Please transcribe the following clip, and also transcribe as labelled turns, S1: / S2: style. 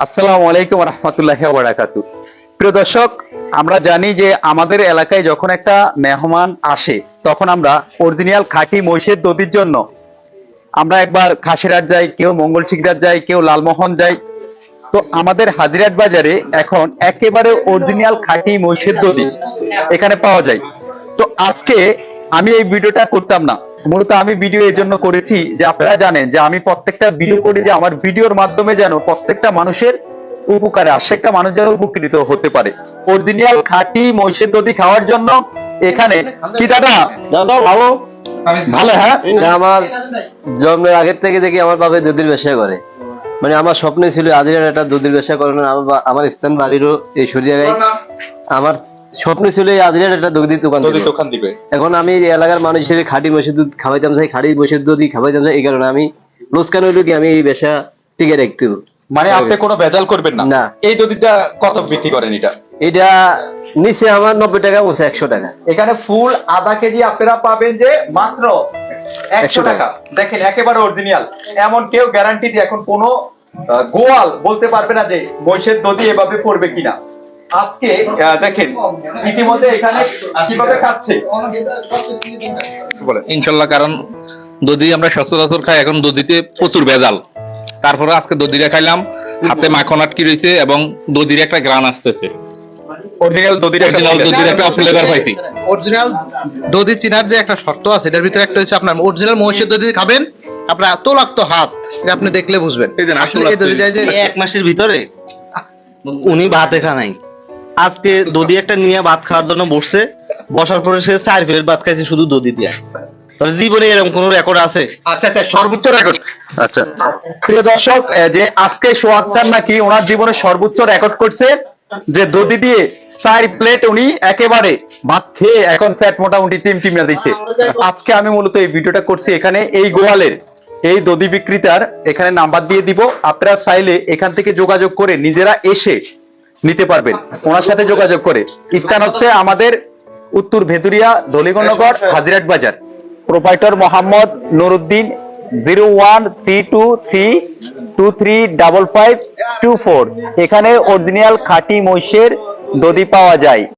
S1: আসসালামু আলাইকুম রহমতুল্লাহি ওয়া বারাকাতুহু। প্রিয় দর্শক, আমরা জানি যে আমাদের এলাকায় যখন একটা মেহমান আসে তখন আমরা অরিজিনাল খাঁটি মহিষের দধির জন্য আমরা একবার খাসিরহাট যাই, কেউ মঙ্গলসিকদার যাই, কেউ লালমোহন যাই। তো আমাদের হাজিরহাট বাজারে এখন একেবারে অরিজিনাল খাঁটি মহিষের দধি এখানে পাওয়া যায়। তো আজকে আমি এই ভিডিওটা করতাম না, মূলত আমি ভিডিও এই জন্য করেছি যে আপনারা জানেন যে আমি প্রত্যেকটা ভিডিও করি যে আমার ভিডিওর মাধ্যমে যেন প্রত্যেকটা মানুষের উপকারে আসে, একটা মানুষ যেন উপকৃত হতে পারে। অরিজিনাল খাঁটি মহিষের দধি খাওয়ার জন্য এখানে কি দাদা দাদা ভালো ভালো হ্যাঁ,
S2: আমার জন্মের আগের থেকে দেখি আমার বাবা দুধের ব্যবসা করে। মানে আমার স্বপ্ন ছিল আদিরার একটা দুধের ব্যবসা করানো। আমার স্থান বাড়িরও এই সরিয়াগাঁয়। আমার স্বপ্ন ছিল এই আদিরার একটা দুধের দোকান দিবে। এখন আমি এই এলাকার মানুষ হিসেবে খাঁটি মহিষের দুধ খাওয়াইতাম চাই, খাঁটি মহিষের দুধই খাওয়াইতাম চাই। এই কারণে আমি লোসকান হইল কি আমি এই ব্যবসা টিকে রাখতে।
S1: মানে আপনি কোনো ভেজাল করবেন না?
S2: না।
S1: এই দধিটা কত বিক্রি করেন?
S2: এটা নিচে আমার 90 টাকা, বলছে 100 টাকা।
S1: এখানে ফুল আধা কেজি আপনারা পাবেন যে মাত্র 100 টাকা। দেখেন একেবারে অরিজিনাল, এমন কেউ গ্যারান্টি দিয়ে এখন কোন গোয়াল বলতে পারবে না যে মহিষের দধি এভাবে পড়বে কিনা। আজকে দেখেন ইতিমধ্যে এখানে কিভাবে খাচ্ছে
S3: ইনশাল্লাহ, কারণ দধি আমরা সচরাচর খাই, এখন দধিতে প্রচুর ভেজাল। তারপরে আজকে দধিটা খাইলাম, হাতে মাখন আটকি রয়েছে এবং দধির একটা গ্রান আসতেছে।
S1: অরিজিনাল দধির
S3: একটা ফ্লেভার পাইছি।
S4: অরিজিনাল দধি চিনার যে একটা শর্ত আছে, এটার ভিতরে একটা হচ্ছে আপনার অরিজিনাল মহিষের দধি খাবেন, আপনার এত লাগতো হাত, এটা আপনি দেখলে বুঝবেন। আসলে এই দধিটা যে
S5: এক মাসের ভিতরে উনি ভাতে খা নাই, আজকে দধি একটা নিয়ে ভাত খাওয়ার জন্য বসছে, বসার পরে সে 4 প্লেট ভাত খাইছে শুধু দধি দিয়ে। তোর জীবনে এরকম কোন রেকর্ড আছে?
S1: আচ্ছা আচ্ছা, সর্বোচ্চ রেকর্ড। আচ্ছা প্রিয় দর্শক, যে আজকে সোহাগ স্যার নাকি ওনার জীবনে সর্বোচ্চ রেকর্ড করছে যে দধি দিয়ে 4 প্লেট উনি একেবারে ভাত খেয়ে এখন ফ্যাট মোটামুটি টিমটিমিয়া দিচ্ছে। আজকে আমি মূলত এই ভিডিওটা করছি এখানে এই গোয়ালের এই দধি বিক্রেতার এখানে নাম্বার দিয়ে দিব, আপনারা চাইলে এখান থেকে যোগাযোগ করে নিজেরা এসে নিতে পারবেন ওনার সাথে যোগাযোগ করে। স্থান হচ্ছে আমাদের উত্তর ভেদুরিয়া, দলিগণনগর, হাজিরহাট বাজার। প্রোপাইটর মোহাম্মদ নুরুদ্দিন, 013232355524। এখানে অরিজিনাল খাঁটি মহিষের দধি পাওয়া যায়।